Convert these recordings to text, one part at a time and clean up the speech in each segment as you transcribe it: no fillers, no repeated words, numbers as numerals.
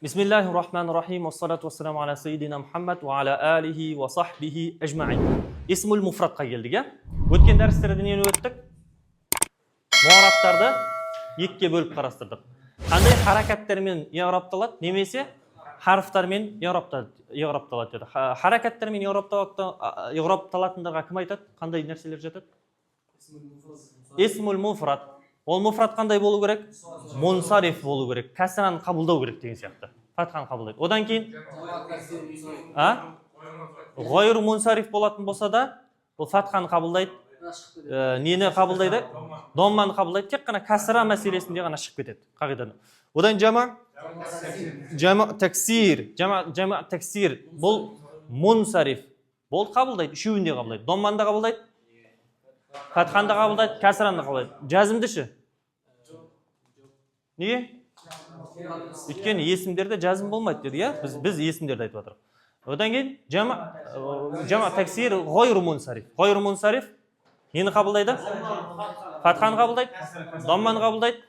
Bismillahirrahmanirrahim. Wassalatu wassalamu ala sayyidina Muhammad wa ala alihi wa sahbihi ajma'in. Ismul mufradga keldik, ya. O'tgan darslarda neni o'tdik? Mu'arablarni ikkiga bo'lib qarastırdık. Qanday harakatlarмен i'roblanadi, nemese harflarмен i'roblanadi dedi. Harakatlarмен i'roblanatınlarga kim aytadi? Qanday narsalar жатады? Ismul mufrad. Ол муфрад қандай болу керек? Мунсариф болу керек. Кәсраны қабылдау керек деген сияқты. Фатханы қабылдайды. Одан кейін ғойр мунсариф болатын болса да, ол фатханы қабылдайды. Нені қабылдайды? Домманы қабылдайды. Тек қана кәсра мәселесінде ғана шығып кетеді қағидадан. Одан жама таксир бұл мунсариф. Бұл қабылдайды, үшеуінде қабылдайды. Домманы да қабылдайды. Фатханы да қабылдайды, кәсраны да қабылдайды. Жазымды ше? Неге? Өйткені есімдерде жазым болмайды деді, я? Біз есімдерді айтып отырмыз. Одан кейін жама таксир ғойр мунсариф. Ғойр мунсариф нені қабылдайды? Фатханы қабылдайды, домманы қабылдайды,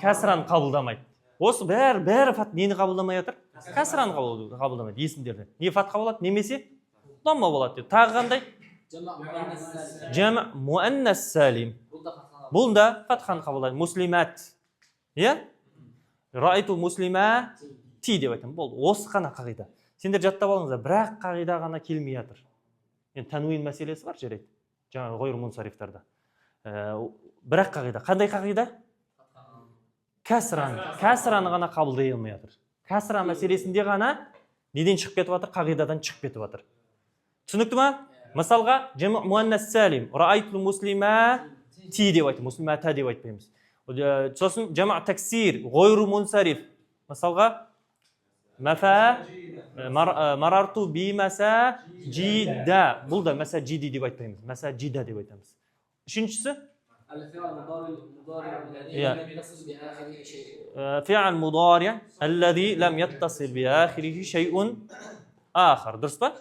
кәсраны қабылдамайды. Осы бәрі нені қабылдамай жатыр? Кәсраны қабылдамайды есімдерде. Не фатха болады, немесе домма болады деді. Тағы қандай? Жама муаннас салим. Бұл да фатханы қабылдайды. Муслимат. Иә? Раайту муслима ти деп айтамын. Болды. Осы қана қағида. Сендер жаттап алыңыздар, бірақ қағида ғана келмей жатыр. Енді тануин мәселесі бар жарайды. Жаңағы ғойр мунсарифтарда. Бірақ қағида. Қандай қағида? Кәсраны ғана қабылдай алмай жатыр. Кәсра мәселесінде ғана неден шығып кетіп жатыр? Қағидадан шығып кетіп жатыр. Түсінікті ма? Мысалға, жама муаннас салим, раайту муслима ти деп айтамыз, муслимата деп айтпаймыз. Сосын жама таксир, ғойру мунсариф. Мысалға, марарту би маса жида. Бұл да маса жиди деп айтпаймыз, маса жида деп айтамыз. Үшіншісі? Фи'л мудари' аллази лам яттасил би ахирихи шай'ун ахар. Дұрыс па?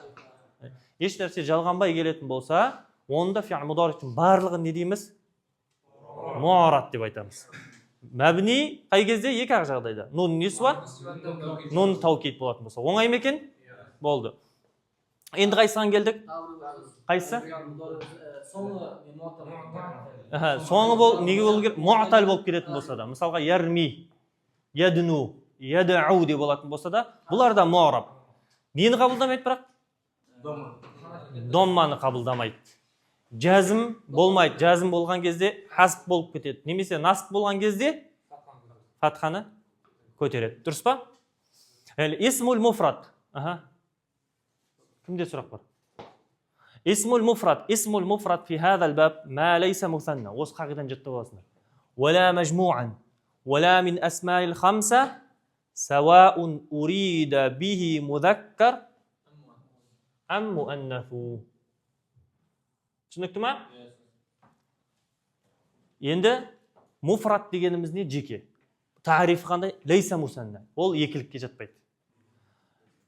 Еш нәрсе жалғанбай келетін болса, онда фи'л мудари'тің барлығын не дейміз? Муарад деп айтамыз. Мәбни қай кезде? Екі-ақ жағдайда. Нун нисуа, нун таукид болатын болса. Оңай ма екен? Болды. Енді қайсыған келдік? Қайсы? Соңы неге болу керек? Муатал болып келетін болса да. Мысалға, ярми, ядну, ядау деп болатын болса да, бұлар да муараб. Нені қабылдамайды бірақ? Домманы қабылдамайды. Жазым болмайды. Жазым болған кезде хасп болып кетеді. Немесе насп болған кезде фатханы көтереді. Дұрыс па? Исмул муфрад. Кімде сұрақ бар? Исмул муфрад фи хадал баб ма лейса мусанна. Осы қағидан жаттап аласыңдар. Вала мажмуан, вала мин асмаил хамса, сауаун урида бихи мудаккар ам муаннафу. Түсінікті ма? Енді муфрад дегеніміз не? Жеке. Тариф қандай? Лейса мусанна. Ол екілікке жатпайды.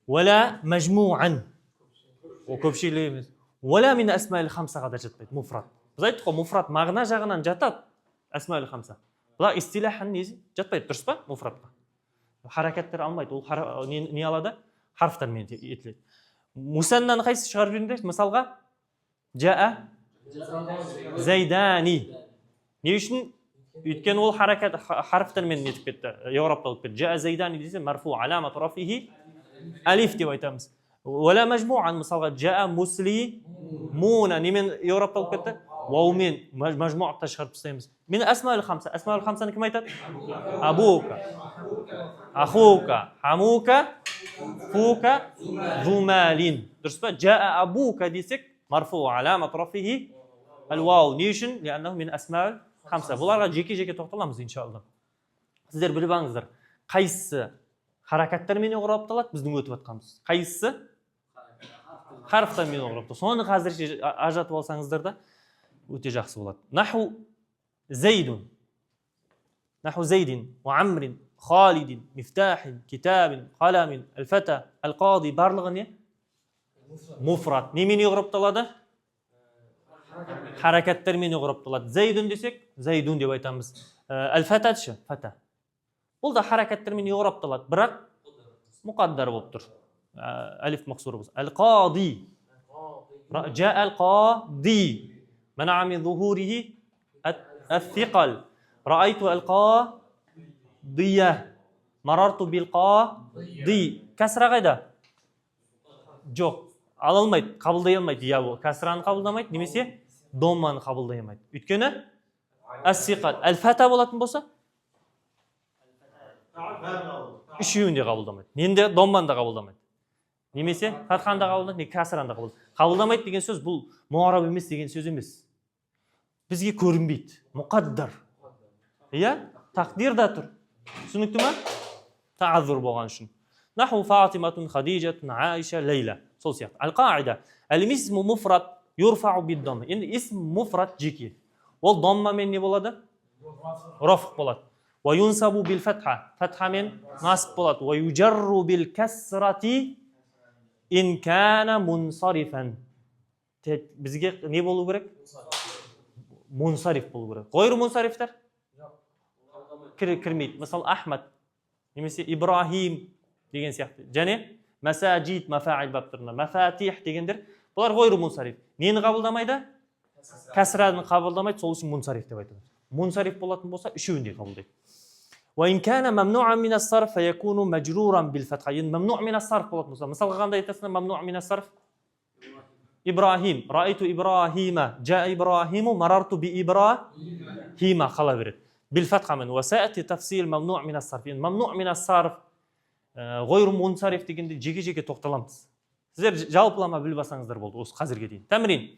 Вала мажмуан. Ол көпшілік емес. Вала мин асмаил хамсаға да жатпайды. Муфрад. Біз айттық қой, муфрад мағына жағынан жатады. Асмаил хамса. Бұлар истилахан жатпайды. Дұрыс па? Муфрадқа. Харакаттар алмайды. Ол не алады? Харфтармен етіледі. Мусаннаны қайсы шығарып жүріңдер? Мысалға, жаа зайдани. Не үшін? Өйткені ол харфтармен нетіп кетті, еуропталып кетті. Жаа зайдани десе, марфу алама турафихи алиф деп айтамыз. Уәлә мәжмуан, мысалға, жаа мусли муна. Немен еуропталып кетті? Ваумен мәжмуатта шығарып тастаймыз. Мен асмаул хамса. Асмаул хамсаны кім айтады? Абука, ахука, хамука, фука, зумалин. Дұрыс па? Жаа абука десек, марфу алама турафихи ал-вау. Не үшін? Лианнаху мин асмаул хамса. Бұларға жеке-жеке тоқталамыз, иншалла. Сіздер біліп алыңыздар. Қайсысы харакаттармен o'qirib біздің өтіп жатқанымыз? Қайсысы харфтармен o'qirib? Соны қазірше ажыратып алсаңыздар да өте жақсы болады. Наху зайдун, наху зайдин, ва амрин, халидин, мифтахин, китабин, қаламин, аль-фата, аль-қади. Барлығы не? Муфрад. Немен o'qirib? Харакаттармен o'qirib. Зайдун десек, зайдун деп айтамыз. Аль-фата ше? Фата. Бұл да харакаттармен o'qirib. Бірақ muqaddar bo'lib tur. Alif maqsur bo'lsa. Al-qadi. Ja'a al-qadi. Mana'a min zuhurihi al-thiqal. Ra'aytu al-qadiyah. Marartu bil-qadi. Kasra qayda? Yo'q. Ала алмайды, қабылдай алмайды. Я бұл кәсраны қабылдамайды, немесе домманы қабылдай алмайды. Өйткені әс-сиқат, әл-фата болатын болса, үшеуін де қабылдамайды. Ненде домманы да қабылдамайды. Немесе фатханы да қабылдамайды, не кәсраны да қабылдамайды. Қабылдамайды деген сөз бұл муараб емес деген сөз емес. Бізге көрінбейді. Мұқаддар. Иә? Тақдир да тұр. Түсінікті ма? Таазур болған үшін. نحو فاطمة خديجة عائشة ليلى صوصيات القاعدة الاسم مفرد يرفع بالضمة يعني اسم مفرد جيكي والضمة من يبولد رفع بولد وينصب بالفتحة فتحة من نصب بولد ويجر بالكسرة إن كان منصرفا بزيك ne болу керек منصرف болу керек غير منصرفتер кірмейді мысалы Ахмад немесе Ибрахим деген сияқты. Және масаджид, мафаил баптарында, мафатих дегендер, бұлар ғойру мунсариф. Нені қабылдамайды? Кәсраны қабылдамайды, сол үшін мунсариф деп айтады. Мунсариф болатын болса, үшеуін де қабылдайды. Wa in kana mamnu'an min as-sarf fayakunu majruran bil fatha. Yani mamnu' min as-sarf болатын болса, мысалға қандай айтасың? Mamnu' min as-sarf? Ибрахим, рa'айту Ибрахима, жа Ибрахиму, марарту би Ибрахима қала береді. Bil fatha мен wa sa'ati tafsil mamnu' min as-sarf. Yani mamnu' min as-sarf غойру мунсариф дегенде жеке-жеке тоқталамыз. Сіздер жалпылама біліп алсаңыздар болды осы қазірге дейін. Тәмрин.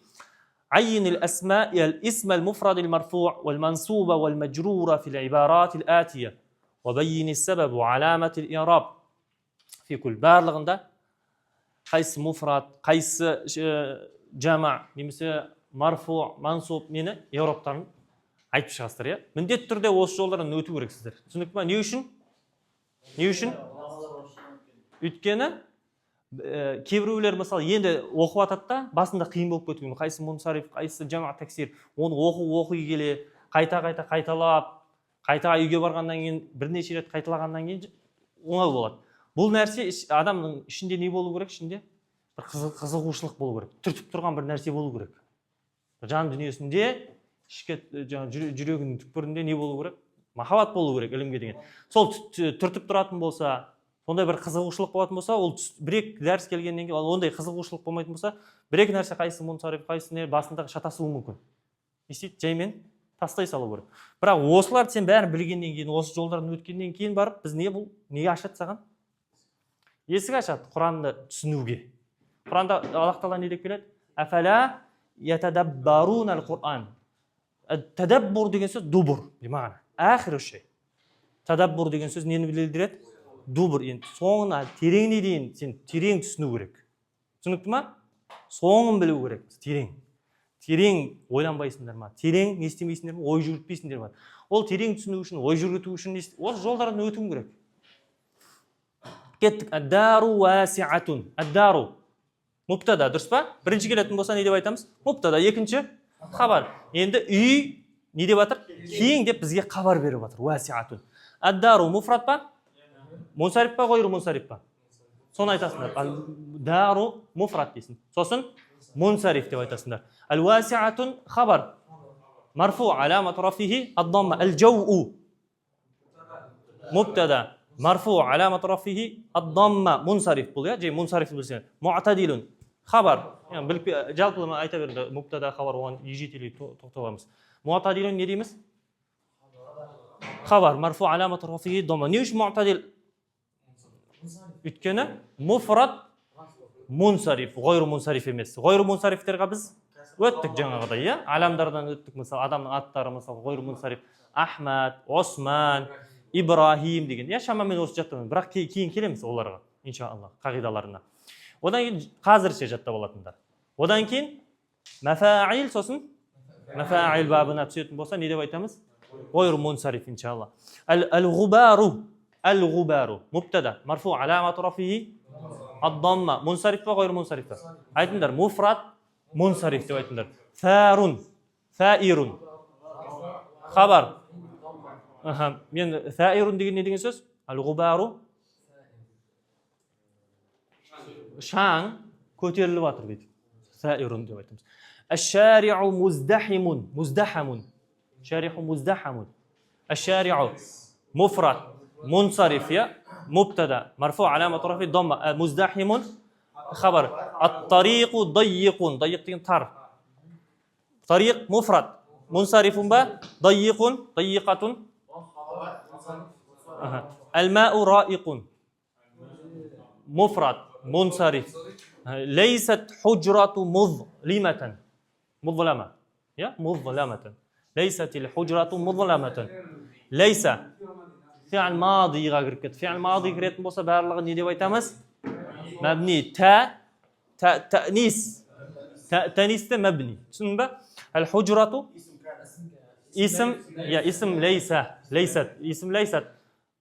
عين الأسماء الاسم المفرد المرفوع والمنصوب والمجرور في العبارات الآتية وبين السبب وعلامة الإعراب في كل барлығында қайсы муфрад, қайсы жама, немесе марфу, мансуб нені еуроптарын айтып шығасыздар, иә? Міндетті түрде осы жолдардан өту керексіздер. Түсінікті ме? Не үшін? Не үшін? Өйткені кейбіреулер мысалы енді оқып атады да басында қиын болып кеткен қайсы мунсариф қайсы жама таксир оны оқи келе қайталап қайта үйге барғаннан кейін бірнеше рет қайталағаннан кейін оңай болады. Бұл нәрсе адамның ішінде не болу керек? Ішінде бір қызығушылық болу керек, түртіп тұрған бір нәрсе болу керек. Жан дүниесінде ішкі жүрегінің түкпірінде не болу керек? Махаббат болу керек ілімге деген. Сол түртіп тұратын болса, сондай бір қызығушылық болатын болса, ол бір-екі дәріс келгеннен кейін ондай қызығушылық болмайтын болса, бір-екі нәрсе қайсы мунсариф, қайсы не басындағы шатасуы мүмкін. Естейді, жаймен тастай салу керек. Бірақ осыларды сен бәрін білгеннен кейін, осы жолдардан өткеннен кейін барып, біз не бұл? Неге ашады саған? Есік ашады Құранды түсінуге. Құранда Аллах Тағала не деп келеді? Афала ятадаббаруна ал-Құран. Тадаббур деген сөз дубур, бимағана. Ахир шей. Тадаббур деген сөз нені білдіреді? Дубур. Енді соңына тереңіне дейін сен терең түсіну керек. Түсінікті ма? Соңын білу керек. Терең ойланбайсыңдар ма? Терең не істемейсіңдер ма? Ой жүгіртпейсіңдер ма? Ол терең түсіну үшін, ой жүгірту үшін осы жолдардан өтуің керек. Кеттік. Ад-дару васиатун. Ад-дару. Мубтада, дұрыс па? Бірінші келетін болса не деп айтамыз? Мубтада, екінші хабар. Енді үй не деп жатыр? Кең деп бізге хабар беріп жатыр. Васиатун. Ад-дару муфрад па? Мунсариф па, ғойру мунсариф па? Соны айтасыңдар. Дару муфрад дейсің. Сосын мунсариф деп айтасыңдар. Ал-васиатун хабар. Марфу аламат рафихи ад-дамма. Ал-жауу. Мубтада. Марфу аламат рафихи ад-дамма. Мунсариф бұл, я? Жай мунсариф білсен. Муътадилун. Хабар. Жалпылама айта берді. Мубтада хабар оған ежетелей тоқталамыз. Муътадилун не дейміз? Хабар. Марфу аламат рафихи ад-дамма. Не үшін муътадил? Өйткені муфрад мунсариф, ғойру мунсариф емес. Ғойру мунсарифтерға біз өттік жаңағыда, иә? Аламдардан өттік, мысалы, адамның аттары, мысалы, ғойру мунсариф, Ахмад, Осман, Ибрахим деген. Я шамамен осы жаттамын, бірақ кейін келеміз оларға, иншалла, қағидаларына. Одан кейін қазірше жаттап алатындар. Одан кейін мафаил, сосын мафаил бабына түсетін болса, не деп айтамыз? Ғойру мунсариф, иншалла. Ал-ғубару. Al-ghubaru mubtada marfu alamatu rafihi ad-damma munsarif va g'ayr munsarif. Aytinglar mufrad munsarif deb aytinglar. Farun, fairun. Xabar. Men fairun degan ne degan so'z? Al-ghubaru shang ko'tarilib yotir bu. Sairun deb aytamiz. Ash-shari'u muzdahimun, muzdahamun. Shari'u muzdahamun. Ash-shari'u mufrad munsarif ya mubtada marfu' alamat rafi dhamma muzdahimun khabar. At-tariqu dayyiqun, dayyiq degan tar. Tariq mufrad munsarifun ba dayyiqun dayyiqatun. Al-ma'u ra'iqun mufrad munsarif. ليست حجرة مظلمة مظلمة يا مظلمة ليست الحجرة مظلمة ليس فعل ماضي غيركت فعل ماضي كريت بوسا بارلغ ني ديب ايتامыз مبني تأنيس تأنيس مبني تسمى الحجرة اسم يا اسم ليس ليست اسم ليست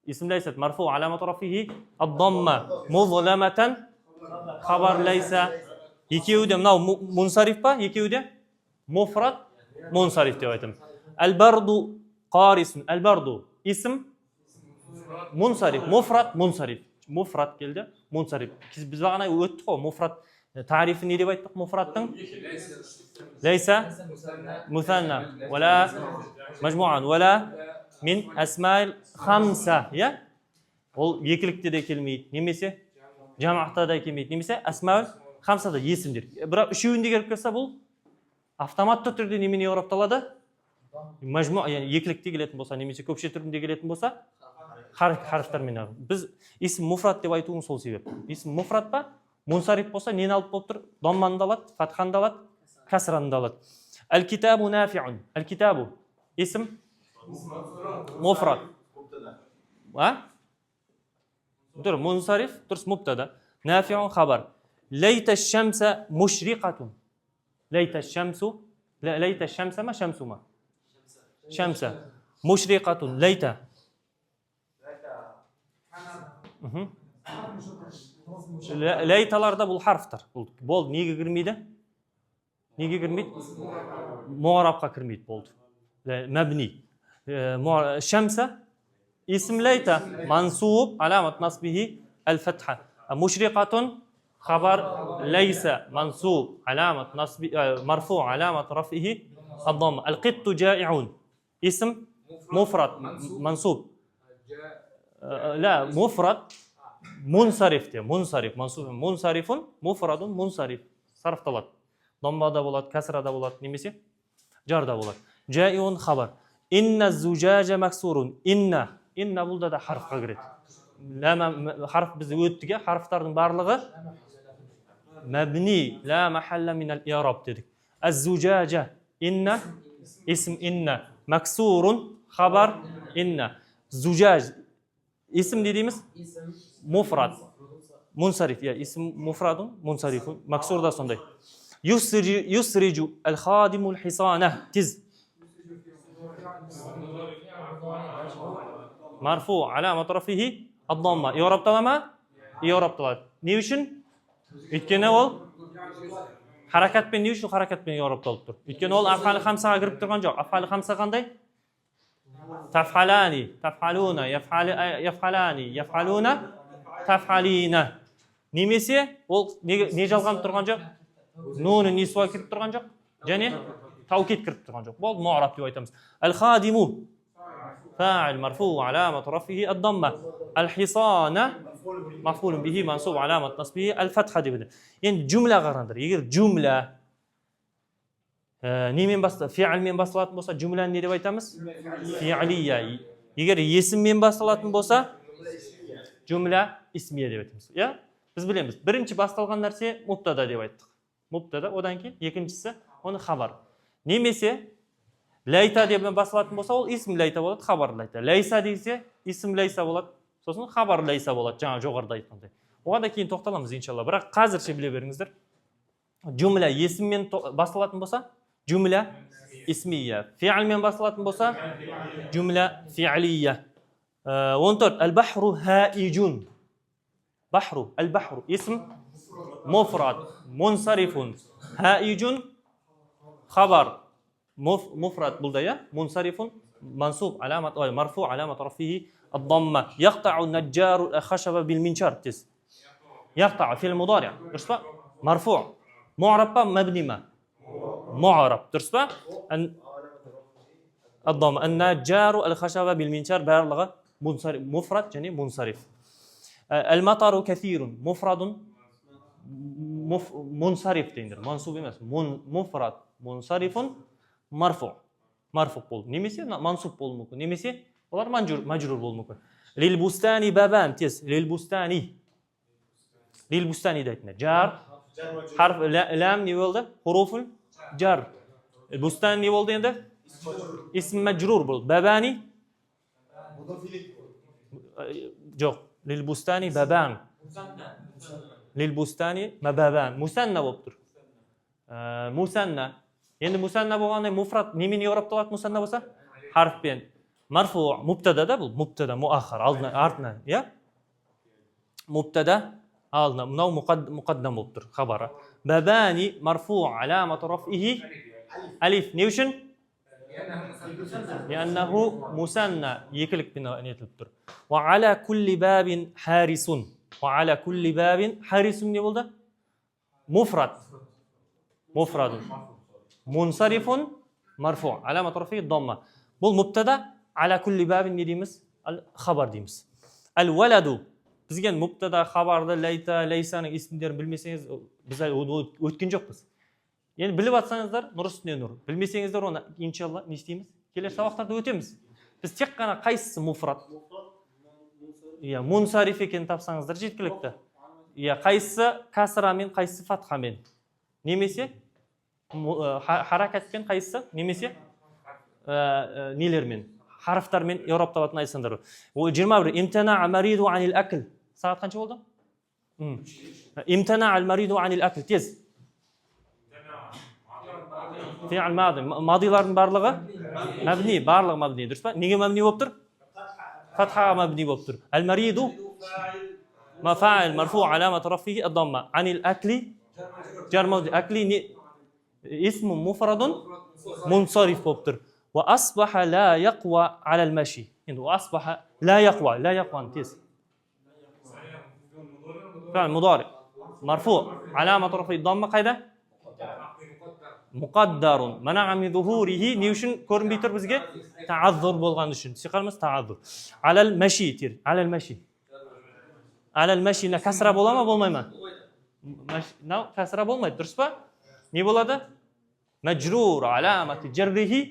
اسم ليست مرفوع علامة رفعه الضمة مظلمة خبر ليس يكيوده منو منصرف با يكيوده مفرد منصرف دeb aytamiz. البرد قارس البرد اسم منصرف مفرد منصرف مفرد keldi منصرف biz bag'ana o'tdik qo'y mufrad ta'rifi ne deb aytdik mufradning ليس مثنى ولا مجموعا ولا من اسماء الخمسه ya ol yekilikte de kelmeydi nemese Jama'da da kelmeydi. Nemese asmaul xamsada yesimdir. Biroq uchovunda kelib kelsa bu avtomatda turda nemeni yo'rabtaladi? Majmu, ya'ni yekilikda keladigan bo'lsa, nemese ko'pcha turda keladigan bo'lsa, harflar bilan. Biz ism mufrad deb aytuvimiz sol sebep. Ism mufrad ba munsarif bo'lsa, neni olib bo'lib tur? Dommani da oladi, fathani da oladi, kasrani da oladi. Al-kitabu nafi'un. Al-kitabu ism mufrad. Va dur munsarif turus mubtada nafi'un xabar layta ash-shamsa mushriqatun layta ash-shamsu layta ash-shamsa ma shamsuma shamsa mushriqatun layta laytalarda bu harfdir bo'ldi nega kirmaydi mu'arabga kirmaydi bo'ldi mabni shamsa اسم ليت منصوب علامة نصبه الفتحة مشرقة خبر ليس منصوب علامة نصب مرفوع علامة رفعه الضمة القط جائعون اسم مفرد منصوب لا مفرد منصرف منصرف منصوب منصرف مفرد منصرف صرف طلب ضمة دا بولات كسرة دا بولات نمسي جار دا بولات جائع خبر إن الزجاج مكسور inna bulda da harfga kiradi. Lama harf biz o'tdiga harflarning barlig'i mabni la mahalla min al-i'rab dedik. Az-zujaja inna ism inna maksurun xabar inna zujaj ism dediğimiz mufrad munsarif ya ism mufradun munsarifun maksur da sonday. Yusriju al-khadimu al-hisana tiz مرفوع علامة رفعه الضمة يعرب طالما يعرب طالما نيوشن يتكلم أول حركات بين نيوش وحركات بين يعرب طالما يتكلم أول أفعال خمسة قرب ترجع جا أفعال خمسة قندي تفعلان تفعلون يفعلان يفعلون تفعلين نيمسي أول نيجال قام ترجع جا نون النسوة قرب ترجع جا جاني توكيد قرب ترجع جا بعض معرب تيويتمس الخادم فاعل مرفوع علامة رفعه الضمة الحصانة مفعول به منصوب علامة نصبه الفتحة دي بده يعني جملة غرندر يقول جملة نيمين بس فعل من بصلات بوسا جملة ني ديب aytamiz فعلية يقول اسم من بصلات بوسا جملة اسمية deb aytamiz ya biz bilamiz birinchi bastalgan narsa mubtada deb aytdik mubtada odan keyin ikkinchisi uni xabar nemese layta deb basılатын bo'lsa, ol ism layta bo'ladi, xabar layta. Laysa desa, ism laysa bo'ladi, so'ng xabar laysa bo'ladi, жаңа жоғарыда aytganday. Oga da keyin to'xtalamiz inshaalloh. Biroq hozircha bila beringizlar. Jumla ismмен basılатын bo'lsa, jumla ismiya. Fi'lмен basılатын bo'lsa, jumla fi'liya. 14 al-bahru ha'ijun. Bahru, al-bahru ism mufrad, munsarifun. Ha'ijun xabar مفرد بلدية منصرف منصوب علامة مرفوع علامة رفعه الضمة يقطع النجار الخشب بالمنشار تس يقطع في المضارع درس با مرفوع معرب با مبني ما معرب درس با الضم النجار الخشب بالمنشار بارلغة منصرف مفرد يعني منصرف المطر كثير مفرد منصرف تندر منصوب مفرد منصرف مرفوع مرفوع بول نمسي منصوب بول ممكن نمسي والله مجرور بول ممكن للبستان بابان تيس للبستان دايتنا جار حرف لام نيولد حروف الجر البستان نيولد عند اسم مجرور بول باباني جو للبستان بابان للبستان مبابان مثنى وبتر مثنى يعني مثنى بوغاندا مفرد نيمين يورب طلعت مثنى بوسا حرف بين مرفوع مبتدا ده مبتدا مؤخر عرضنا يا مبتدا عرضنا منو مقدم وبتر خبره باباني مرفوع علامة رفعه ألف نيوشن لأنه مثنى يكلك بنا نيتلبتر وعلى كل باب حارس وعلى كل باب حارس من يقول ده مفرد منصرف مرفوع علامة رفعه الضمة بالمبتدا على كل باب نديمس الخبر ديمس الولد بزген مبتدا خبر ده ليسان اسمدер bilmeseniz biz o'tkin жоқпыз. Yani bilib atsanızlar nur üstüne nur. Bilmesеңіздер оны иншалла не істейміз? Келесі сабақтарда өтеміз. Біз тек қана қайсысы муфрат? Иә, мунсариф екенін тапсаңыздар жеткілікті. Иә, қайсысы касрамен, қайсысы фатхамен. Немесе харакатпен, қайсысы немесе нелермен, харфтармен еурап табатын айтсаңдар. 21 имтана мариду анил акл. Сағат қанша болды? امتنع المريض عن الأكل تيز فعل ماضي ماضيلардың барлығы مبني барлығы مبني дұрыс па неге مبني болып тұр فتحة مبني болып тұр المريض فاعل مرفوع علامة رفعه الضمة عن الأكل جار مجرور أكل اسم مفرد منصرف болып тұр وأصبح لا يقوى على المشي وأصبح لا يقوى تيز فعل مضارع مرفوع علامة رفعه الضمة قاعدة مقدر منع من ظهوره نيوشن كورنبيتر بزге تعذر болған үшін сиқармыз تعذر على المشي تير على المشي نا касра бола ма болмай ма касра болмайды дұрыс па не болады مجرور علامة جره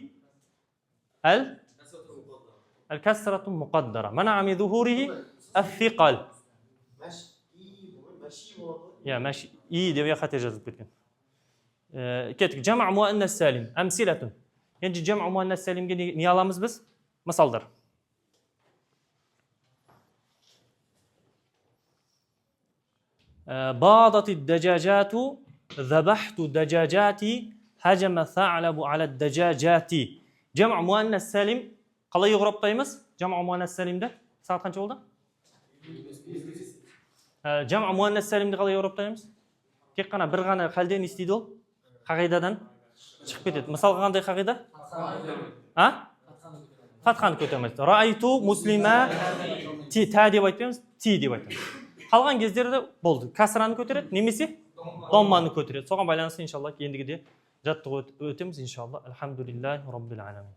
الكسرة المقدرة منع من ظهوره الثقل يا ماشي إيه دي خاطر جذب كده كتك جمع مؤنث سالم أمثلة يعني جمع مؤنث سالم نيالامز بس مثال باضت الدجاجات ذبحت دجاجاتي هجم الثعلب على الدجاجات جمع مؤنث سالم قال يغرب طيمس جمع مؤنث سالم ده ساعة كان شغل ده جمع مؤنث سالم қалай еурап таймыз? Тек қана бір ғана халден істейді ол. Қағидадан шығып кетеді. Мысалға қандай қағида? Фатханы көтермейді. Раайту муслима та деп айтпаймыз, ти деп айтамыз. Қалған кездерде болды. Касраны көтереді, немесе домманы көтереді. Соған байланысты иншалла ендігіде жаттығып өтеміз иншалла. Алхамдулиллахи раббил аламин.